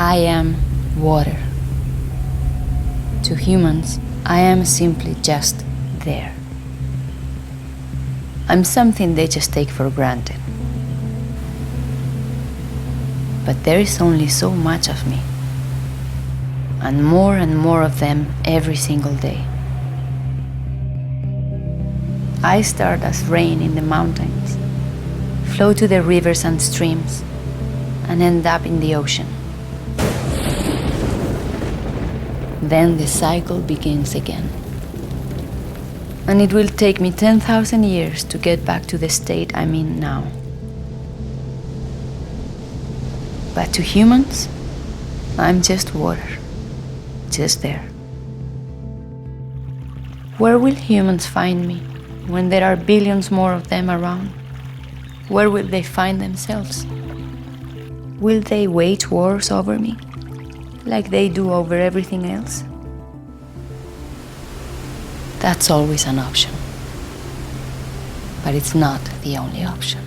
I am water. To humans, I am simply just there. I'm something they just take for granted. But there is only so much of me, and more of them every single day. I start as rain in the mountains, flow to the rivers and streams, and end up in the ocean. Then the cycle begins again. And it will take me 10,000 years to get back to the state I'm in now. But to humans, I'm just water, just there. Where will humans find me when there are billions more of them around? Where will they find themselves? Will they wage wars over me, like they do over everything else? That's always an option, but it's not the only option.